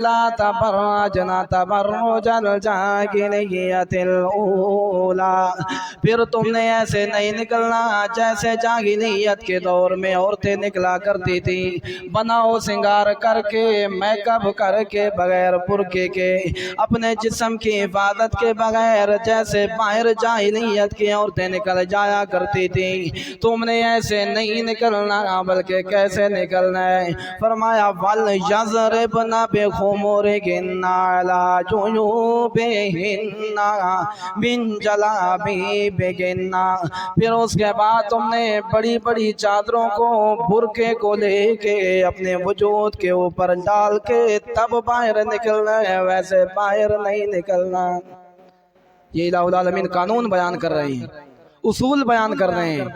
لا تبرجنا تبرج الجاہلیت الاولی، پھر تم نے ایسے نہیں نکلنا جیسے جاہلیت کے دور میں عورتیں نکلا کرتی تھی، بناؤ سنگار کر کے، میک اپ کر کے، بغیر برقعے کے، اپنے جسم کی حفاظت کے بغیر، جیسے باہر جاہلیت کی عورتیں نکل جایا کرتی تھی، تم نے ایسے نہیں نکلنا، بلکہ کیسے نکلنا ہے؟ فرمایا وَلْيَضْرِبْنَ بِخُمُرِهِنَّ عَلَىٰ جُيُوبِهِنَّ مِنْ جَلَابِيبِهِنَّ، پھر اس کے بعد تم نے بڑی بڑی چادروں کو، برقعے کو لے کے اپنے وجود کے اوپر ڈال کے تب باہر نکلنا ہے، ویسے باہر نہیں نکلنا۔ یہ الہ العالمین قانون بیان کر رہے ہیں، اصول بیان کر رہے ہیں،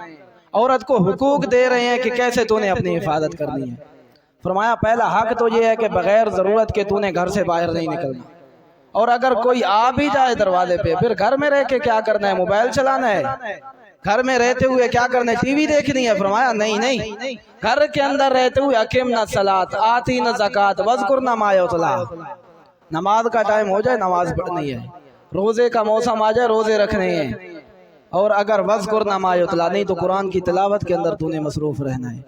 عورت کو حقوق دے رہے ہیں کہ کیسے تو نے اپنی حفاظت کرنی ہے۔ فرمایا پہلا حق تو یہ ہے کہ بغیر ضرورت کے تو نے گھر سے باہر نہیں نکلنا، اور اگر کوئی آ بھی جائے دروازے پہ، پھر گھر میں رہ کے کیا کرنا ہے؟ موبائل چلانا ہے؟ گھر میں رہتے ہوئے کیا کرنا ہے؟ ٹی وی دیکھنی ہے؟ فرمایا نہیں، گھر کے اندر رہتے ہوئے اقیمنا الصلاۃ آتینا الزکوٰۃ واذکرنا ما یتلیٰ، نماز کا ٹائم ہو جائے نماز پڑھنی ہے، روزے کا موسم آ جائے روزے رکھنے ہیں، اور اگر واذکرنا ما یتلیٰ نہیں تو قرآن کی تلاوت کے اندر تو نے مصروف رہنا ہے۔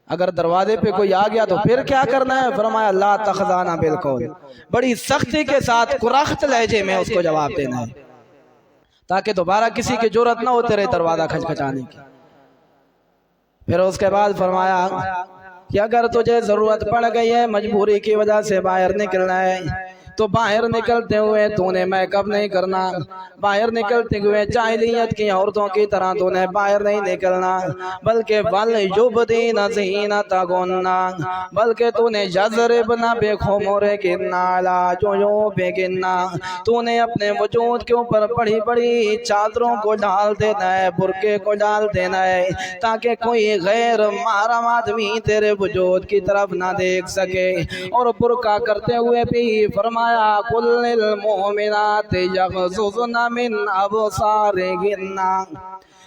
اگر دروازے پہ کوئی آ گیا تو پھر کیا کرنا ہے؟ فرمایا لا تخضعن بالقول، بڑی سختی کے ساتھ کرخت لہجے میں اس کو جواب دینا ہے، تاکہ دوبارہ کسی کی جرأت نہ ہو تیرے دروازہ کھچکھچانے کی۔ پھر اس کے بعد فرمایا کہ اگر تجھے ضرورت پڑ گئی ہے، مجبوری کی وجہ سے باہر نکلنا ہے، تو باہر نکلتے ہوئے تو نے میک اپ نہیں کرنا، باہر نکلتے ہوئے جاہلیت کی عورتوں کی طرح تو نے باہر نہیں نکلنا، بلکہ وَلْيُبْدِينَ زِینَتَہُنَّ، بلکہ تو نے یضربن بِخُمُرِهِنَّ عَلَىٰ جُیوبِهِنَّ، تو نے اپنے وجود کے اوپر بڑی بڑی چادروں کو ڈال دینا ہے، برقعے کو ڈال دینا ہے، تاکہ کوئی غیر محرم آدمی تیرے وجود کی طرف نہ دیکھ سکے۔ اور برقع کرتے ہوئے بھی فرمایا قُلْ لِلْمُؤْمِنَاتِ یغضضن من ابصارہن،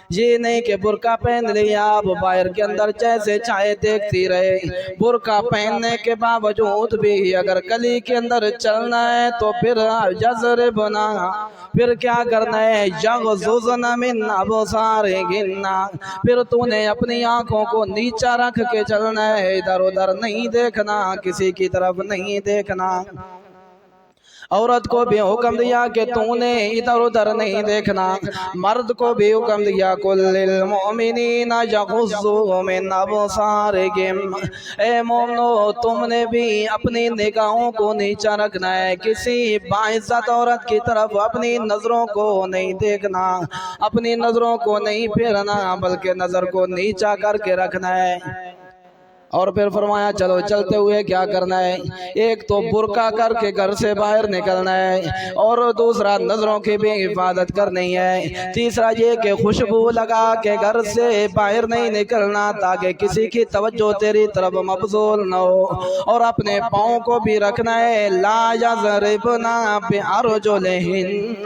یہ نہیں کہ برقع پہن لیا اب باہر کے اندر جیسے چاہے دیکھتی رہے، برقع پہننے کے باوجود بھی اگر گلی کے اندر چلنا ہے تو پھر یضربنا، پھر کیا کرنا ہے؟ یغضضن من ابصارہن، پھر تو نے اپنی آنکھوں کو نیچا رکھ کے چلنا ہے، ادھر ادھر نہیں دیکھنا، کسی کی طرف نہیں دیکھنا۔ عورت کو بھی حکم دیا کہ تو نے ادھر ادھر نہیں دیکھنا، مرد کو بھی حکم دیا قُلْ لِلْمُؤْمِنِينَ یغضوا من ابصارہم، اے مومنو تم نے بھی اپنی نگاہوں کو نیچا رکھنا ہے، کسی باعزت عورت کی طرف اپنی نظروں کو نہیں دیکھنا، اپنی نظروں کو نہیں پھیرنا، بلکہ نظر کو نیچا کر کے رکھنا ہے۔ اور پھر فرمایا چلو چلتے ہوئے کیا کرنا ہے؟ ایک تو برقع کر کے گھر سے باہر نکلنا ہے، اور دوسرا نظروں کی بھی حفاظت کرنی ہے، تیسرا یہ کہ خوشبو لگا کے گھر سے باہر نہیں نکلنا تاکہ کسی کی توجہ تیری طرف مبذول نہ ہو، اور اپنے پاؤں کو بھی رکھنا ہے لا یضربن بارجلہن،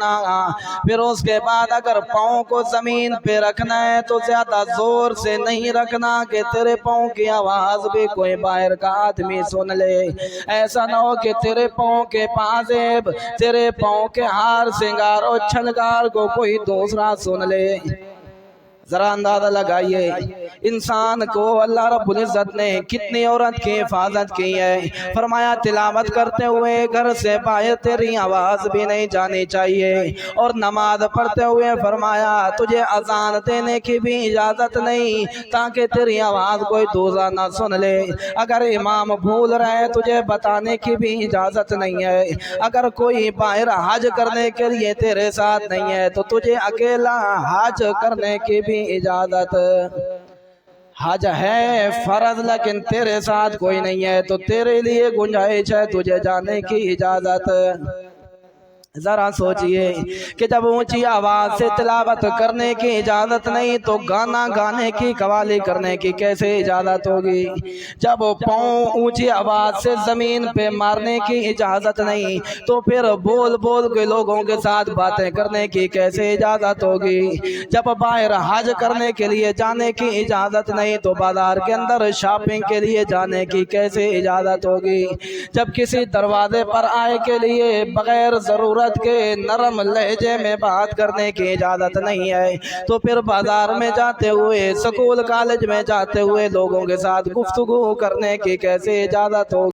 پھر اس کے بعد اگر پاؤں کو زمین پہ رکھنا ہے تو زیادہ زور سے نہیں رکھنا کہ تیرے پاؤں کی آواز بھی کوئی باہر کا آدمی سن لے، ایسا نہ ہو کہ تیرے پاؤں کے پازیب، تیرے پاؤں کے ہار سنگار اور چھلکار کو کوئی دوسرا سن لے۔ ذرا اندازہ لگائیے انسان کو اللہ رب العزت نے کتنی عورت کی حفاظت کی ہے۔ فرمایا تلاوت کرتے ہوئے گھر سے باہر تیری آواز بھی نہیں جانی چاہیے، اور نماز پڑھتے ہوئے فرمایا تجھے اذان دینے کی بھی اجازت نہیں تاکہ تیری آواز کوئی دوسرا نہ سن لے، اگر امام بھول رہے تجھے بتانے کی بھی اجازت نہیں ہے، اگر کوئی باہر حج کرنے کے لیے تیرے ساتھ نہیں ہے تو تجھے اکیلا حج کرنے کی بھی اجازت، حج ہے فرض لیکن تیرے ساتھ کوئی نہیں ہے تو تیرے لیے گنجائش ہے تجھے جانے کی اجازت۔ ذرا سوچئے کہ جب اونچی آواز سے تلاوت کرنے کی اجازت نہیں تو گانا گانے کی قوالی کرنے کی کیسے اجازت ہوگی؟ جب پاؤں اونچی آواز سے زمین پہ مارنے کی اجازت نہیں تو پھر بول بول کے لوگوں کے ساتھ باتیں کرنے کی کیسے اجازت ہوگی؟ جب باہر حج کرنے کے لیے جانے کی اجازت نہیں تو بازار کے اندر شاپنگ کے لیے جانے کی کیسے اجازت ہوگی؟ جب کسی دروازے پر آئے کے لیے بغیر ضرورت کے نرم لہجے میں بات کرنے کی اجازت نہیں ہے تو پھر بازار میں جاتے ہوئے، سکول کالج میں جاتے ہوئے لوگوں کے ساتھ گفتگو کرنے کی کیسے اجازت ہوگی؟